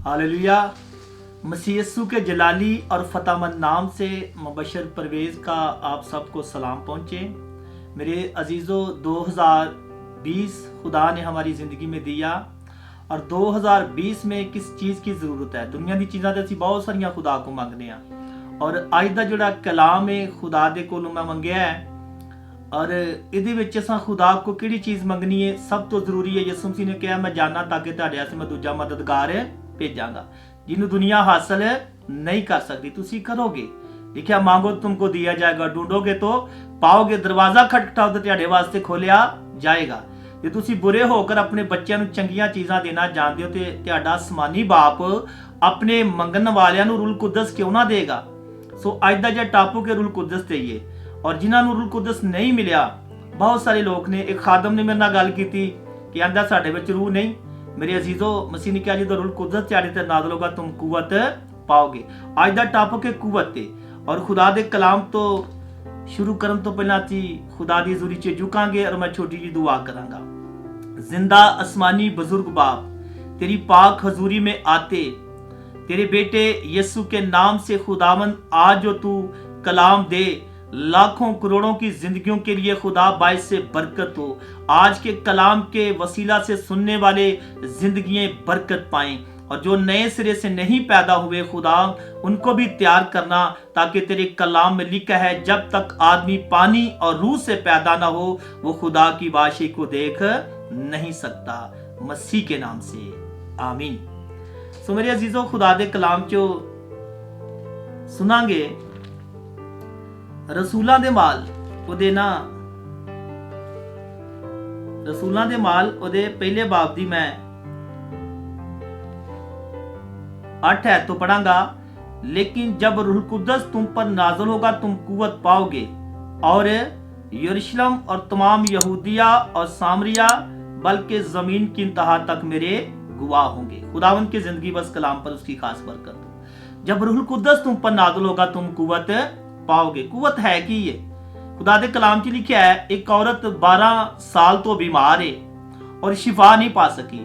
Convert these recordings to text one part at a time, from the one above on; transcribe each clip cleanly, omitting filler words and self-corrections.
Hallelujah. मसीह यस्सु के जलाली और फतामंद नाम से मुबशर परवेज़ का आप सबको सलाम पहुँचे। मेरे अजीज़ों, 2020 खुदा ने हमारी ज़िंदगी में दिया और 2020 में किस चीज़ की ज़रूरत है। दुनिया की चीज़ां तो असीं बहुत सारियां खुदा को मंगने आ, और अज दा जिहड़ा कलाम है खुदा दे कोलों मैं मंगया है, और इहदे विच असां खुदा को किहड़ी चीज़ मंगनी है। सब तो जरूरी है, यीशु मसीह ने कहा मैं जाना ताकि तुहाडे वास्ते मैं दूजा मददगार भेजांगा जिन्हों दुनिया हासिल नहीं कर सकती। तुसी करोगे, लिखिया मांगो तुमको दिया जाएगा, ढूंढोगे तो पाओगे, दरवाजा खटखटाओ तो तुहाडे वास्ते खोलिया जाएगा। जे तुसी बुरे होकर अपने बच्चों नूं चंगियां चीज़ां देना जानदे हो ते तुहाडा आसमानी बाप अपने मंगन वालियां नूं रूल कुदस क्यों ना देगा। सो अज दा जिहड़ा टापू के रूल कुदस देइए, और जिन्हां नूं रूल कुदस नहीं मिलिया, बहुत सारे लोग ने, एक खादम ने मेरे नाल गल कीती कि आंदा साडे विच रूह नहीं। मेरे अजीजों, मसीह ने कहा जो रूल कुदस तुहाडे ते नाज़िल होगा तुम कुवत पाओगे। अज दा टॉपिक है कुवत ते, और खुदा दे कलाम तो शुरू करन तो पहला असीं खुदा दी हज़ूरी च झुकांगे और मैं छोटी जी दुआ करांगा। जिंदा आसमानी बुजुर्ग बाप, तेरी पाक हजूरी में आते तेरे बेटे यीशु के नाम से खुदावंद आज जो तू कलाम दे, लाखों करोड़ों की जिंदगियों के लिए खुदा बाइस से बरकत हो। आज के कलाम के वसीला से सुनने वाले जिंदगियां बरकत पाएं, और जो नए सिरे से नहीं पैदा हुए खुदा उनको भी तैयार करना, ताकि तेरे कलाम में लिखा है जब तक आदमी पानी और रूह से पैदा ना हो वो खुदा की बादशाही को देख नहीं सकता। मसीह के नाम से आमीन। सो मेरे अजीजों, खुदा दे कलाम चो सुनांगे रसूलां दे माल ओदे ना रसूलां दे माल ओदे पहले बाब दी मैं 8 ऐत तो पढ़ांगा। लेकिन जब रूह कुदस तुम पर नाज़िल होगा तुम कुव्वत पाओगे, और यरूशलेम और तमाम यहूदिया और सामरिया बल्कि जमीन की इंतहा तक मेरे गवाह होंगे। खुदावंद की जिंदगी बस कलाम पर उसकी खास बरकत हो। जब रूह कुदस तुम पर नाज़िल होगा तुम कुव्वत पाओगे। कुव्वत है कि ये खुदा दे कलाम च लिखा है, एक औरत 12 साल तो बीमार है और शिफा नहीं पा सकी,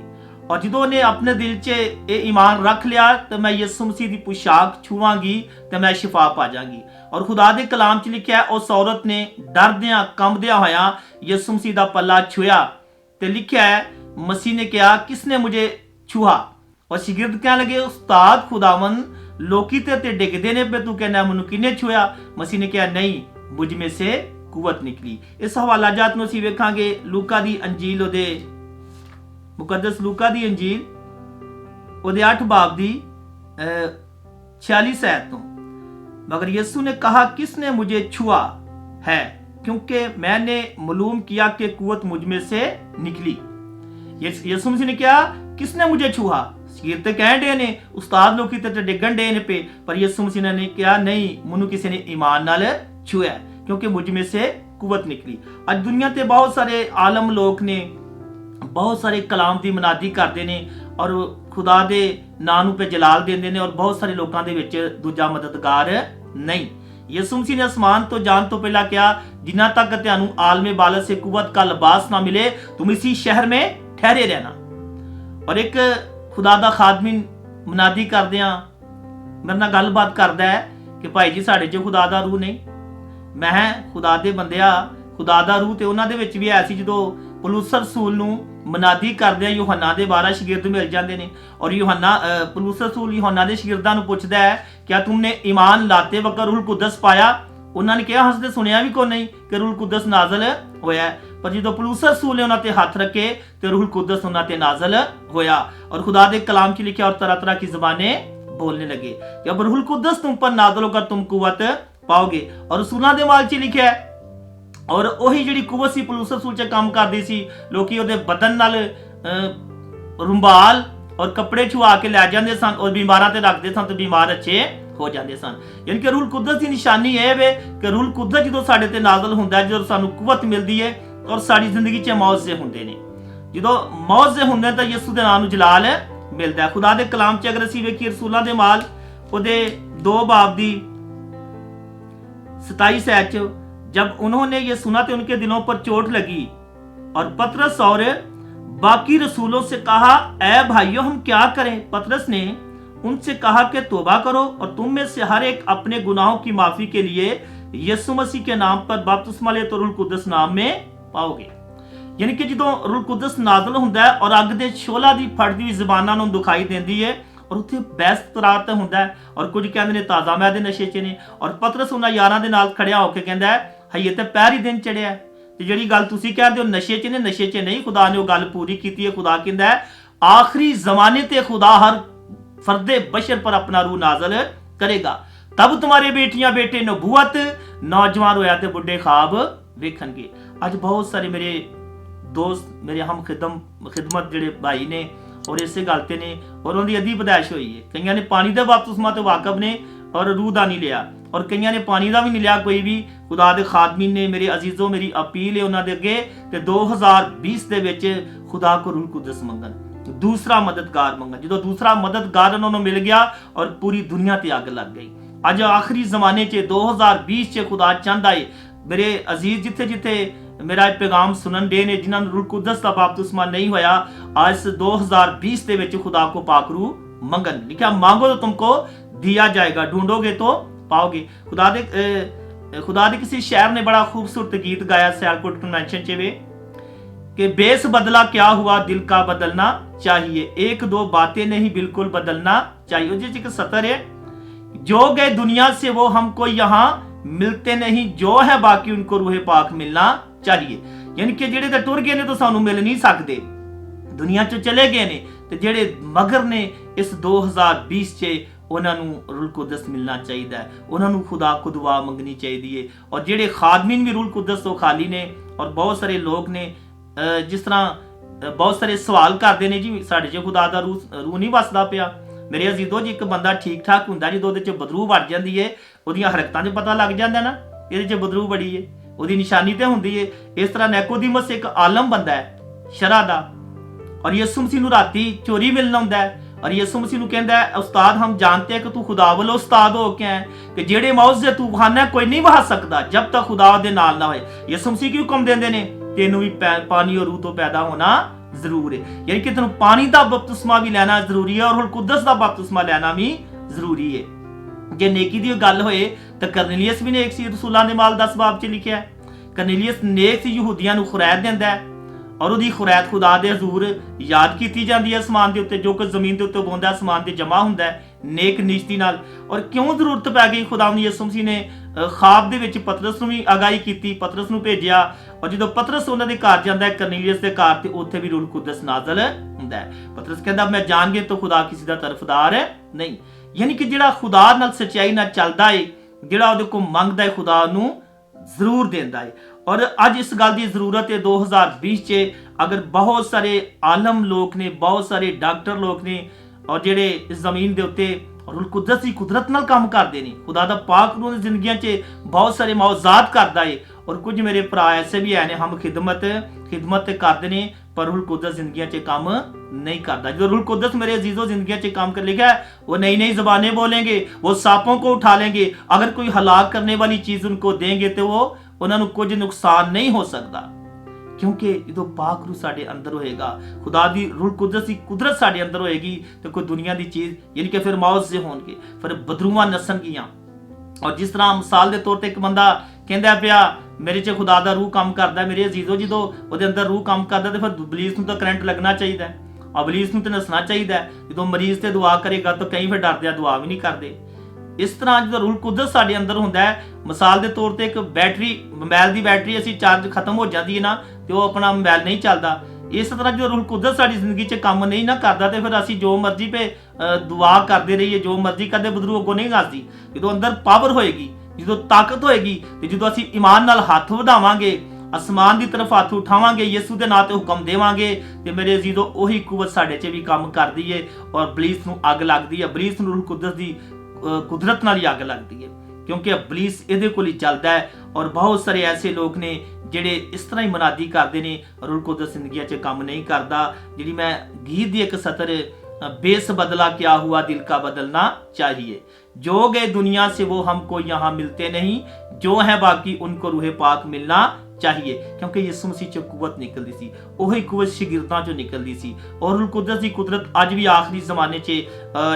और ਜਦੋਂ ने अपने दिल च ਇਹ ईमान रख लिया तो मैं यीशु मसीह की पोशाक छुआंगी तो मैं शिफा पा जाऊंगी। और खुदा दे कलाम च लिखा है, उस औरत ने डरदियां कंबदियां होया यीशु मसीह दा पल्ला छुआ, ते लिखा है मसीह ने कहा किसने मुझे छुआ, और शागिर्द कहने लगे उस्ताद खुदावंद लोकी ते डिगदे ने पे तू कहना मैनू किने छुआ। मसीह ने कहा नहीं, मुझ में से कुव्वत निकली। इस हवाला जात नूं असीं वेखांगे लूका दी अंजील, ओदे मुकद्दस लूका दी अंजील ओदे 8 बाब दी 46 ऐत तो। मगर यीशु ने कहा किसने मुझे छुआ है, क्योंकि मैंने मालूम किया कि कुव्वत मुझ में से निकली। यीशु मसीह ने कहा किसने मुझे छुआ। शागिर्द ते कह डे ने उस्ताद लोकी ते डिगन डे ने पे, पर यीशु मसीह ने कहा नहीं, मैनू किसी ने ईमान नाल छुआ क्योंकि मुझ में से कुव्वत निकली। आज दुनिया ते बहुत सारे आलम लोग ने, बहुत सारे कलाम दी मनादी करते ने और खुदा दे नां नूं पे जलाल देंदे ने, और बहुत सारे लोगों दे विच दूजा मददगार नहीं। यीशु मसीह ने आसमान तो जान तो पहला क्या, जिन्ना तक तुहानू आलमे बालत से कुव्वत का लिबास ना मिले तुम इसी शहर में ठहरे रहना। और एक खुदा दा खादमिन मनादी करदियां मेरे नाल गलबात करदा है कि भाई जी साडे च खुदा दा रूह नहीं। मैं खुदा दे बंदिया, खुदा दा रूह ते उन्हां दे विच भी है सी। जदों पौलुस रसूल नूं मनादी करदे यूहन्ना दे 12 शागिर्द मिल जाते हैं, और पौलुस रसूल यूहन्ना दे शागिर्दां नूं पुछदा है क्या तुमने ईमान लाते वक्त रूह कुदस पाया। उन्होंने कहा हंसदे सुनिया भी कोई नहीं कि रूह कुदस नाज़िल होया, पर जो पौलुस रसूल ने उन्हां ते हथ रखे तो रूह कुदस उन्हां ते नाज़िल होया, और खुदा दे कलाम च लिखा और तरह तरह की ज़बानें बोलने लगे। जब रूह कुदस तुम पर नाज़िल होगा तुम कुव्वत पाओगे। और रसूलां दे माल च लिखा है, और ओही जिहड़ी कुव्वत सी पौलुस रसूल च काम करदी सी, लोकी ओहदे बदन नाल रुमाल और कपड़े छुआ के लै जांदे सन और बीमारां ते रखदे सन, तो बीमार अच्छे हो जाते सन। यानी कि रूह कुदस की निशानी यह है कि रूह कुदस जो साडे ते नाज़िल हुंदा है, जो सानू कुव्वत मिलती है और साडी जिंदगी च मौजे हुंदे ने। जो मौजे हुंदे तो यीशु दे नाम नूं जलाल मिलता है। खुदा दे कलाम च अगर असीं वेखीए रसूलां दे माल ओहदे 2 बाब दी 27 ऐत च, जब उन्होंने ये सुना तो उनके दिलों पर चोट लगी और पतरस और बाकी रसूलों से कहा, ऐ भाइयों हम क्या करें? पतरस ने उनसे कहा कि तौबा करो और तुम में से हर एक अपने गुनाहों की माफी के लिए यीशु मसीह के नाम पर बपतिस्मा ले तो रूह कुदस नाम में पाओगे। यानी कि ਜਦੋਂ रूह कुदस नाज़िल ਹੁੰਦਾ ਹੈ और ਅੱਗ ਦੇ ਸ਼ੋਲਾ ਦੀ ਫੜਦੀ ਹੋਈ ਜ਼ਬਾਨਾਂ ਨੂੰ ਦਿਖਾਈ ਦਿੰਦੀ ਹੈ और ਉੱਥੇ ਬਹਿਸ ਤਰਾਤ ਹੁੰਦਾ ਹੈ और ਕੁਝ ਕਹਿੰਦੇ ਨੇ ਤਾਜ਼ਾ ਮੈਦੇ ਨਸ਼ੇ 'ਚ ਨੇ और ਪਤਰਸ ਉਹਨਾਂ ਯਾਰਾਂ ਦੇ ਨਾਲ ਖੜਿਆ ਹੋ ਕੇ ਕਹਿੰਦਾ ਹੈ ਹਈਏ ਤੇ ਪਹਿਰ ਹੀ ਦਿਨ ਚੜਿਆ ਤੇ ਜਿਹੜੀ ਗੱਲ ਤੁਸੀਂ ਕਹਿੰਦੇ ਹੋ ਨਸ਼ੇ 'ਚ ਨੇ, ਨਸ਼ੇ 'ਚ ਨਹੀਂ। ਖੁਦਾ ਨੇ ਉਹ ਗੱਲ ਪੂਰੀ ਕੀਤੀ ਹੈ। ਖੁਦਾ ਕਹਿੰਦਾ ਹੈ ਆਖਰੀ ਜ਼ਮਾਨੇ ਤੇ खुदा हर फर्दे बशर पर अपना रूह नाज़िल करेगा, तब तुम्हारे बेटियां बेटे नबूवत, नौजवान होया ते बुढ़े ख्वाब वेखणगे। अज बहुत सारे मेरे दोस्त, मेरे हम खिदमत ਜਿਹੜੇ ਭਾਈ ਨੇ और ਇਸੇ ਗੱਲ ਤੇ ਨੇ और ਉਹਨਾਂ ਦੀ ਅੱਧੀ ਪਦਾਇਸ਼ ਹੋਈ ਹੈ। ਕਈਆਂ ਨੇ ਪਾਣੀ ਦਾ ਬਪਤਿਸਮਾ ਤੇ ਵਾਕਫ ਨੇ और रूह ਦਾ ਨਹੀਂ ਲਿਆ और ਕਈਆਂ ਨੇ ਪਾਣੀ ਦਾ ਵੀ ਨਹੀਂ ਲਿਆ ਕੋਈ ਵੀ। ਖੁਦਾ ਦੇ ਖਾਦਮੀਨ ਨੇ ਮੇਰੇ ਅਜ਼ੀਜ਼ੋ ਮੇਰੀ ਅਪੀਲ ਹੈ ਉਹਨਾਂ ਦੇ ਅੱਗੇ ਤੇ 2020 ਦੇ ਵਿੱਚ ਖੁਦਾ ਕੋ रूह कुदस ਮੰਗਣ, दूसरा मददगार मंगा। जो दूसरा मददगार उन्होंने मिल गया और पूरी दुनिया ते अग लग गई। अज आखिरी जमाने च 2020 च खुदा चाहता है मेरे अजीज जिथे जिथे मेरा पैगाम सुनन दे ने जिन्होंने रूह कुदस का बपतिस्मा नहीं होया, आज 2020 ਦੇ ਵਿੱਚ खुदा को पाक रूह मंगन। लिखा मांगो तो तुमको दिया जाएगा, ढूंढोगे तो पाओगे। खुदा दे किसी शायर ने बड़ा खूबसूरत गीत गाया सियालकोट कन्वेंशन च वे कि बेस बदला क्या हुआ दिल का बदलना चाहिए, एक दो बातें नहीं बिल्कुल बदलना चाहिए। जी एक सतर है, जो गए दुनिया से वो हमको यहाँ मिलते नहीं, जो है बाकी उनको रूह पाक मिलना चाहिए। यानी कि जेड़े तो टुर गए ने तो सानू मिल नहीं सकते, दुनिया चो चले गए ने ते जेड़े मगर ने इस 2020 च ਉਹਨਾਂ ਨੂੰ रूह कुदस मिलना चाहिए, ਉਹਨਾਂ खुदा को दुआ मंगनी चाहिए। और जेड़े खादमीन भी रूह कुदस तो खाली ने और बहुत सारे लोग ने जिस तरह बहुत सारे सवाल करते हैं जी ਸਾਡੇ 'ਚ खुदा ਦਾ रूह ਨਹੀਂ ਵਸਦਾ ਪਿਆ। ਮੇਰੇ ਅਜ਼ੀਜ਼ੋ ਜੀ ਇੱਕ ਬੰਦਾ ਠੀਕ ਠਾਕ ਹੁੰਦਾ ਜਦੋਂ ਉਹਦੇ 'ਚ ਬਦਰੂ ਵੜ ਜਾਂਦੀ ਹੈ, ਉਹਦੀਆਂ ਹਰਕਤਾਂ 'ਚ ਪਤਾ ਲੱਗ ਜਾਂਦਾ ਨਾ ਇਹਦੇ 'ਚ ਬਦਰੂ ਬੜੀ ਹੈ, ਉਹਦੀ ਨਿਸ਼ਾਨੀ ਤੇ ਹੁੰਦੀ ਹੈ। ਇਸ ਤਰ੍ਹਾਂ ਨਿਕੋਦੀਮਸ ਇੱਕ ਆਲਮ ਬੰਦਾ ਹੈ ਸ਼ਰਾ ਦਾ और ਯਿਸੂ ਮਸੀਹ ਨੂੰ ਰਾਤੀ ਚੋਰੀ ਮਿਲਣ ਆਉਂਦਾ ਹੈ और ਯਿਸੂ ਮਸੀਹ ਨੂੰ ਕਹਿੰਦਾ ਹੈ ਉਸਤਾਦ ਹਮ ਜਾਣते हैं कि तू खुदा ਵੱਲੋਂ ਉਸਤਾਦ ਹੋ ਕੇ ਆਇਆ ਕਿ ਜਿਹੜੇ ਮੌਤ ਦੇ ਤੂਫਾਨ ਹੈ ਕੋਈ ਨਹੀਂ ਵਹਾ ਸਕਦਾ जब तक खुदा ਦੇ ਨਾਲ ਨਾ ਹੋਏ। ਯਿਸੂ ਮਸੀਹ ਕੀ ਹੁਕਮ ਦਿੰਦੇ ਨੇ ਤੈਨੂੰ ਵੀ ਪਾਣੀ और रूह ਤੋਂ ਪੈਦਾ ਹੋਣਾ ਜ਼ਰੂਰ ਹੈ। ਯਾਨੀ ਕਿ ਤੈਨੂੰ ਪਾਣੀ ਦਾ ਬਪਤਿਸਮਾ ਵੀ ਲੈਣਾ ਜ਼ਰੂਰੀ ਹੈ और रूह कुदस ਦਾ ਬਪਤਿਸਮਾ ਲੈਣਾ ਵੀ ਜ਼ਰੂਰੀ ਹੈ। ਜੇ ਨੇਕੀ ਦੀ ਗੱਲ ਹੋਏ ਤਾਂ ਕਰਨੇਲੀਅਸ ਵੀ ਨੇਕ ਸੀ, ਰਸੂਲਾਂ ਦੇ ਮਾਲ 10 ਬਾਬ 'ਚ ਲਿਖਿਆ ਹੈ। ਕਰਨੇਲੀਅਸ ਨੇਕ ਸੀ, ਯਹੂਦੀਆਂ ਨੂੰ ਖੁਰਾਇਤ ਦਿੰਦਾ ਹੈ और ਉਹਦੀ ਖੁਰਾਇਤ ਖੁਦਾ ਦੇ ਹਜ਼ੂਰ ਯਾਦ ਕੀਤੀ ਜਾਂਦੀ ਹੈ। ਅਸਮਾਨ ਦੇ ਉੱਤੇ ਜੋ ਕੁਝ ਜ਼ਮੀਨ ਦੇ ਉੱਤੇ ਬੋਂਦਾ ਅਸਮਾਨ ਤੇ ਜਮਾ ਹੁੰਦਾ ਹੈ ਨੇਕ ਨੀਤੀ ਨਾਲ। ਔਰ ਕਿਉਂ ਜ਼ਰੂਰਤ ਪੈ ਗਈ ਖੁਦਾ ਨੂੰ ਯਿਸੂ ਮਸੀਹ ਨੇ ਖਾਬ ਦੇ ਵਿੱਚ ਪਤਰਸ ਨੂੰ ਵੀ ਆਗਾਹੀ ਕੀਤੀ, ਪਤਰਸ ਨੂੰ ਭੇਜਿਆ ਔਰ ਜਦੋਂ ਪਤਰਸ ਉਹਨਾਂ ਦੇ ਘਰ ਜਾਂਦਾ ਹੈ ਕਰਨੇਲੀਅਸ ਦੇ ਘਰ ਤੇ ਉੱਥੇ ਵੀ रूह कुदस ਨਾਜ਼ਲ ਹੁੰਦਾ ਹੈ। ਪਤਰਸ ਕਹਿੰਦਾ ਮੈਂ ਜਾਣ ਕੇ ਤਾਂ ਖੁਦਾ ਕਿਸੇ ਦਾ ਤਰਫਦਾਰ ਨਹੀਂ। ਯਾਨੀ ਕਿ ਜਿਹੜਾ ਖੁਦਾ ਨਾਲ ਸੱਚਾਈ ਨਾਲ ਚੱਲਦਾ ਹੈ, ਜਿਹੜਾ ਉਹਦੇ ਕੋਲ ਮੰਗਦਾ ਹੈ ਖੁਦਾ ਨੂੰ ਜ਼ਰੂਰ ਦਿੰਦਾ ਹੈ। और अज इस गल की जरूरत है 2020 च अगर बहुत सारे आलम लोग ने, बहुत सारे डॉक्टर लोग ने और जेड़े इस जमीन के उत्ते रूह कुदस की कुदरत नाल काम करते हैं, खुदा दा पाक रूह जिंदगियां च बहुत सारे मौजात करता है। और कुछ मेरे भरा ऐसे भी है ने हम खिदमत करते हैं पर रूह कुदस जिंदगियां च काम नहीं करता। जो रूह कुदस मेरे अजीजों जिंदगियां च काम कर लिखा है वो नई नई ज़बानें बोलेंगे, वो सांपों को उठा लेंगे, अगर कोई हलाक करने वाली चीज़ उनको देंगे तो वो ਉਹਨਾਂ ਨੂੰ ਕੁਝ ਨੁਕਸਾਨ ਨਹੀਂ ਹੋ ਸਕਦਾ ਕਿਉਂਕਿ ਜਦੋਂ ਪਾਕ ਰੂਹ ਸਾਡੇ ਅੰਦਰ ਹੋਏਗਾ, ਖੁਦਾ ਦੀ रूह कुदस ਦੀ ਕੁਦਰਤ ਸਾਡੇ ਅੰਦਰ ਹੋਏਗੀ ਤੇ ਕੋਈ ਦੁਨੀਆ ਦੀ ਚੀਜ਼ ਯਾਨੀ ਕਿ ਫਿਰ ਮੌਤ ਸੇ ਹੋਣਗੇ, ਫਿਰ ਬਦਰੂਆਂ ਨਸਣਗੀਆਂ। ਔਰ ਜਿਸ ਤਰ੍ਹਾਂ ਮਿਸਾਲ ਦੇ ਤੌਰ ਤੇ ਇੱਕ ਬੰਦਾ ਕਹਿੰਦਾ ਪਿਆ ਮੇਰੇ 'ਚ ਖੁਦਾ ਦਾ रूह ਕੰਮ ਕਰਦਾ, ਮੇਰੇ ਅਜ਼ੀਜ਼ੋ ਜਦੋਂ ਉਹਦੇ ਅੰਦਰ रूह ਕੰਮ ਕਰਦਾ ਤੇ ਫਿਰ ਇਬਲੀਸ ਨੂੰ ਤਾਂ ਕਰੰਟ ਲੱਗਣਾ ਚਾਹੀਦਾ, ਇਬਲੀਸ ਨੂੰ ਤਾਂ ਨਸਣਾ ਚਾਹੀਦਾ। ਜਦੋਂ ਮਰੀਜ਼ ਤੇ ਦੁਆ ਕਰੇਗਾ ਤਾਂ ਕਈ ਫਿਰ ਡਰਦੇ ਆ ਦੁਆ ਵੀ ਨਹੀਂ ਕਰਦੇ। ਇਸ ਤਰ੍ਹਾਂ ਜਦੋਂ रूह कुदस ਸਾਡੇ ਅੰਦਰ ਹੁੰਦਾ ਹੈ, ਮਿਸਾਲ ਦੇ ਤੌਰ ਤੇ ਇੱਕ ਬੈਟਰੀ, ਮੋਬਾਈਲ ਦੀ ਬੈਟਰੀ ਅਸੀਂ ਚਾਰਜ ਖਤਮ ਹੋ ਜਾਂਦੀ ਹੈ ਨਾ ਤੇ ਉਹ ਆਪਣਾ ਮੋਬਾਈਲ ਨਹੀਂ ਚੱਲਦਾ। ਇਸ ਤਰ੍ਹਾਂ ਜਦੋਂ रूह कुदस ਸਾਡੀ ਜ਼ਿੰਦਗੀ 'ਚ ਕੰਮ ਨਹੀਂ ਨਾ ਕਰਦਾ ਤੇ ਫਿਰ ਅਸੀਂ ਜੋ ਮਰਜ਼ੀ ਪੇ ਦੁਆ ਕਰਦੇ ਰਹੀਏ, ਜੋ ਮਰਜ਼ੀ ਕਰਦੇ ਬਦਰੂ ਅੱਗੋਂ ਨਹੀਂ ਗਾਜ਼ਦੀ। ਜਦੋਂ ਅੰਦਰ ਪਾਵਰ ਹੋਏਗੀ, ਜਦੋਂ ਤਾਕਤ ਹੋਏਗੀ ਤੇ ਜਦੋਂ ਅਸੀਂ ਈਮਾਨ ਨਾਲ ਹੱਥ ਵਧਾਵਾਂਗੇ, ਅਸਮਾਨ ਦੀ ਤਰਫ ਹੱਥ ਉਠਾਵਾਂਗੇ, ਯਿਸੂ ਦੇ ਨਾਂ ਤੇ ਹੁਕਮ ਦੇਵਾਂਗੇ ਤੇ ਮੇਰੇ ਅਜ਼ੀਜ਼ੋ ਉਹੀ ਕੁਵਤ ਸਾਡੇ 'ਚ ਵੀ ਕੰਮ ਕਰਦੀ ਏ ਔਰ ਇਬਲੀਸ ਨੂੰ ਅੱਗ ਲੱਗਦੀ ਹੈ। ਇਬਲੀਸ ਨੂੰ रूह कुदस ਦੀ ਕੁਦਰਤ ਨਾਲ ਹੀ ਅੱਗ ਲੱਗਦੀ ਹੈ ਕਿਉਂਕਿ ਇਬਲੀਸ ਇਹਦੇ ਕੋਲ ਹੀ ਚੱਲਦਾ ਹੈ। ਔਰ ਬਹੁਤ ਸਾਰੇ ਐਸੇ ਲੋਕ ਨੇ ਜਿਹੜੇ ਇਸ ਤਰ੍ਹਾਂ ਹੀ ਮਨਾਦੀ ਕਰਦੇ ਨੇ, रूह कुदस ਜ਼ਿੰਦਗੀਆਂ 'ਚ ਕੰਮ ਨਹੀਂ ਕਰਦਾ। ਜਿਹੜੀ ਮੈਂ ਗੀਤ ਦੀ ਇੱਕ ਸਤਰ बेस बदला क्या हुआ दिल का बदलना चाहिए, जो गए दुनिया से वो हमको यहाँ मिलते नहीं, जो है बाकी उनको रूह पाक मिलना चाहिए, क्योंकि यीशु मसीह चो कुवत निकलती सी, ਉਹੀ ਕੁਵਤ ਸ਼ਾਗਿਰਦਾਂ ਚੋਂ ਨਿਕਲਦੀ ਸੀ। ਔਰ ਰੂਹ ਕੁਦਸ ਦੀ ਕੁਦਰਤ ਅੱਜ ਵੀ ਆਖਰੀ ਜ਼ਮਾਨੇ 'ਚ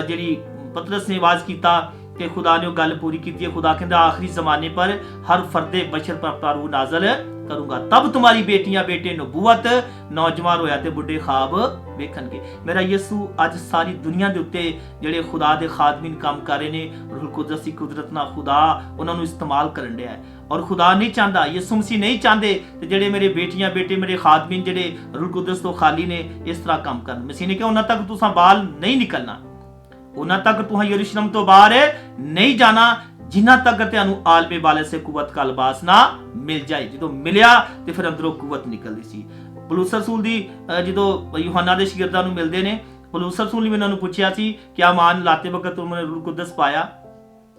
ਜਿਹੜੀ ਪਤਰਸ ਨੇ ਆਵਾਜ਼ ਕੀਤਾ कि खुदा ने वो गल पूरी की है। खुदा कहता आखिरी जमाने पर हर फर्दे बशर पर अपना रूह नाज़िल करूंगा, तब तुम्हारी बेटियां बेटे नबूवत नौजवान होया ते बुढ़े ख्वाब वेखणगे। मेरा यीशु अज सारी दुनिया के उत्ते जिहड़े खुदा दे खादमीन काम कर रहे ने, रूह कुदस दी कुदरत नाल खुदा उन्हां नूं इस्तेमाल करन दिया है। और खुदा नहीं चाहता, यीशु मसीह नहीं चाहते कि जिहड़े मेरे बेटियां बेटे मेरे खादमीन जिहड़े रूह कुदस तो खाली ने इस तरह काम करन। मसीह ने कहा उन्हां तक तुसां बाल नहीं निकलना, उन्हां तक तुहां यरूशलेम तो बाहर नहीं जाना जिन्हां तक तुहानूं आलमे वाले से कुवत का लिबास ना मिल जाए। जो मिलिया तो फिर अंदरों कुवत निकलदी सी। पौलुस रसूल दी जो यूहन्ना दे शागिर्दां नूं मिलदे ने, पौलुस रसूल ने उन्हां नूं पुछया सी क्या मान लाते वक्त तुमने रूह कुदस पाया?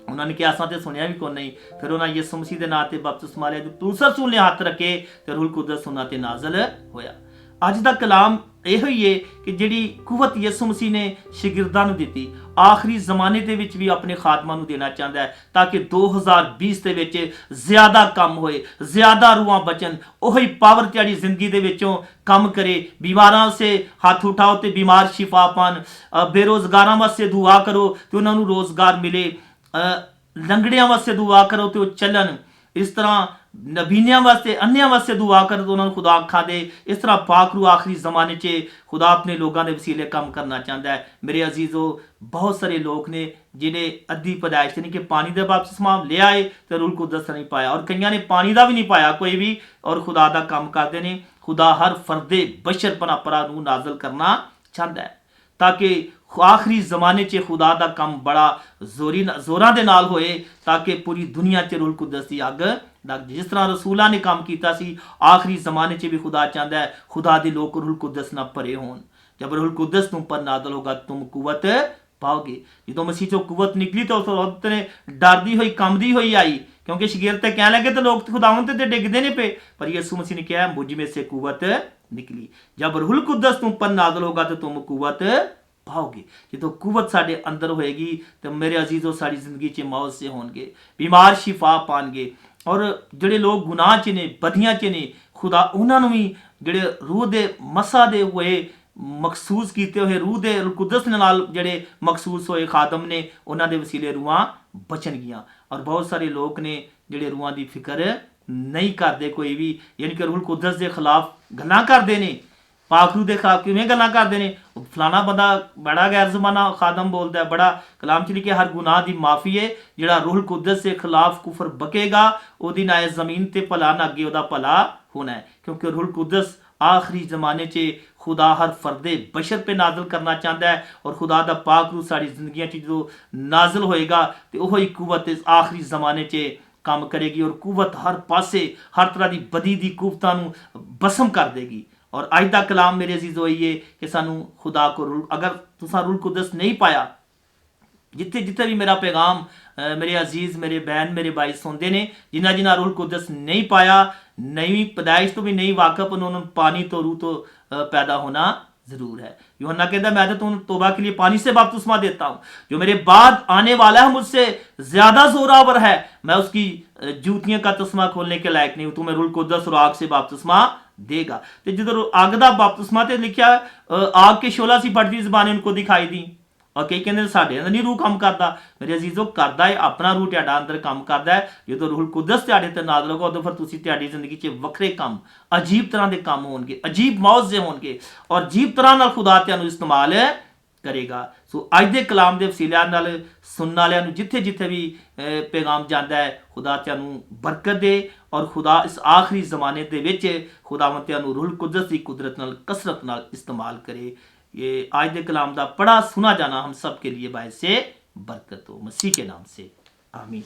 उन्होंने कहा असां ते सुनिया भी कोई नहीं। फिर उन्होंने यीशु मसीह दे नां ते बपतिस्मा लिया, पौलुस रसूल ने हत्थ रखे ते रूह कुदस उन्हां ते नाज़िल होया। अज दा कलाम ਇਹੋ ਹੀ ਹੈ ਕਿ ਜਿਹੜੀ ਕੁਵਤ ਯਿਸੂ ਮਸੀਹ ਨੇ ਸ਼ਾਗਿਰਦਾਂ ਨੂੰ ਦਿੱਤੀ, ਆਖਰੀ ਜ਼ਮਾਨੇ ਦੇ ਵਿੱਚ ਵੀ ਆਪਣੇ ਖਾਦਮਾਂ ਨੂੰ ਦੇਣਾ ਚਾਹੁੰਦਾ ਹੈ ਤਾਂ ਕਿ 2020 ਦੇ ਵਿੱਚ ਜ਼ਿਆਦਾ ਕੰਮ ਹੋਏ, ਜ਼ਿਆਦਾ ਰੂਹਾਂ ਬਚਣ। ਉਹੀ ਪਾਵਰ ਜਿਹੜੀ ਜ਼ਿੰਦਗੀ ਦੇ ਵਿੱਚੋਂ ਕੰਮ ਕਰੇ। ਬਿਮਾਰਾਂ ਸੇ ਹੱਥ ਉਠਾਓ ਤੇ ਬਿਮਾਰ ਸ਼ਿਫਾ ਪਾਣ, ਬੇਰੋਜ਼ਗਾਰਾਂ ਵਾਸਤੇ ਦੁਆ ਕਰੋ ਤੇ ਉਹਨਾਂ ਨੂੰ ਰੋਜ਼ਗਾਰ ਮਿਲੇ, ਲੰਗੜਿਆਂ ਵਾਸਤੇ ਦੁਆ ਕਰੋ ਤੇ ਉਹ ਚੱਲਣ। इस तरह नबीनियां वास्ते अन्य वास्ते दुआ कर तो उन्होंने खुदा आखा दे। इस तरह पाकरू आखिरी ज़माने च खुदा अपने लोगों के वसीले काम करना चाहता है। मेरे अजीज़ों, बहुत सारे लोग ने जिन्हें अद्धी पैदाइश यानी कि पानी का बपतिस्मा ले आए तो रूह कुदस नहीं पाया, और कईयां ने पानी का भी नहीं पाया कोई भी, और खुदा का काम करते हैं। खुदा हर फर्दे बशर पर अपना रूह नाज़िल करना चाहता है ताकि आखिरी जमाने च खुदा का काम बड़ा जोरां दे नाल होए ताकि पूरी दुनिया च रूह कुदस की अग लग। जिस तरह रसूलां ने काम किया सी, आखिरी जमाने च भी खुदा चाहता है खुदा दे लोग रूह कुदस ना भरे होन। जब रूह कुदस तुम पर नाज़िल होगा तुम कुवत पाओगे। जो मसीह चो कुवत निकली तो उस औरत ने डरदी हुई कंबदी हुई आई, क्योंकि शागिर्द कहने लगे तो लोग खुदावंद ते डिगदे नहीं पे, पर यीशु मसीह ने कहा मुझ में से कुवत निकली। जब रूह कुदस तुम पर नाज़िल होगा तो तुम कुवत पाओगे। जो कुवत साढ़े अंदर होएगी तो मेरे अजीजों साड़ी जिंदगी च मौज से होंगे, बीमार शिफा पाएंगे। और जिहड़े लोग गुनाह च ने बदियां च ने, खुदा उन्होंने भी जिहड़े रूह दे मसा दे हुए मखसूस किए हुए रूह दे कुदस नाल जिहड़े मखसूस होए खादम ने, उन्हां दे वसीले रूहां बचनगियां। और बहुत सारे लोग ने जिहड़े रूहां दी फिक्र नहीं करते कोई भी, यानी कि रूह कुदस के खिलाफ गल्लां करते ने, पाखरू के खिलाफ किवें गल्लां करते हैं। फलाना बंदा बड़ा गैर जमाना खादम बोलता है, बड़ा कलाम च लिखिया हर गुनाह की माफ़ी है। जिहड़ा रूह कुदस के खिलाफ कुफर बकेगा ओदी ना जमीन ते भला ना अगे ओदा भला होना है, क्योंकि रूह कुदस आखिरी जमाने च खुदा हर फर्दे बशर पे नाज़िल करना चाहता है। और खुदा दा पाक रूह साड़ी जिंदगियां च जो नाज़िल होएगा तो वही कुवत आखिरी जमाने च काम करेगी, और कुवत हर पासे हर तरह की बदी की कुवतां नूं बसम कर देगी। और अज का कलाम मेरे अजीज़ो ये कि सानू खुदा को अगर तुसा रूह कुदस नहीं पाया, जिथे जिथे भी मेरा पैगाम मेरे अजीज़ मेरे बहन मेरे भाई सुनते ने, जिन्हें जिन्हें रूह कुदस नहीं पाया, नई पैदाइश तो भी नहीं वाकफ, उन्होंने पानी तो रूह तो पैदा होना जरूर है। यूहन्ना कहता मैं तो तुम तौबा के लिए पानी से बपतिस्मा देता हूँ, जो मेरे बाद आने वाला है मुझसे ज्यादा जोरावर है, मैं उसकी जूतियों का तस्मा खोलने के लायक नहीं हूँ। तुम्हें रूह कुदस और आग से बपतिस्मा देगा। तो जो आग का बपतिस्मा ते लिखा आग के शोला सी बढ़ती जबानें उनको दिखाई दी, और कई कहते साढ़े अंदर नहीं रूह काम करता। मेरे अजीजों करता है, अपना रूह तुहाडा अंदर काम करता है। जो रूह कुदस तुहाडे ते नाज़िल होगा उदों फिर तुसीं तुहाडी जिंदगी च वखरे काम अजीब तरह के काम होणगे, अजीब मौजे होणगे, और अजीब तरह नाल खुदा तुहानूं इस्तेमाल करेगा। सो अज दे कलाम दे वसीलिਆਂ नाल सुनने वालिਆਂ ਨੂੰ जिथे जिथे भी पैगाम जाता है खुदा तुहानूं बरकत दे। और खुदा इस आखिरी जमाने दे विच खुदावंद तुहानूं रूह कुदस की कुदरत नाल कसरत नाल इस्तेमाल करे। ये आज दे कलाम दा पढ़ा सुना जाना हम सब के लिए बायस से बरकत हो, मसीह के नाम से आमीन।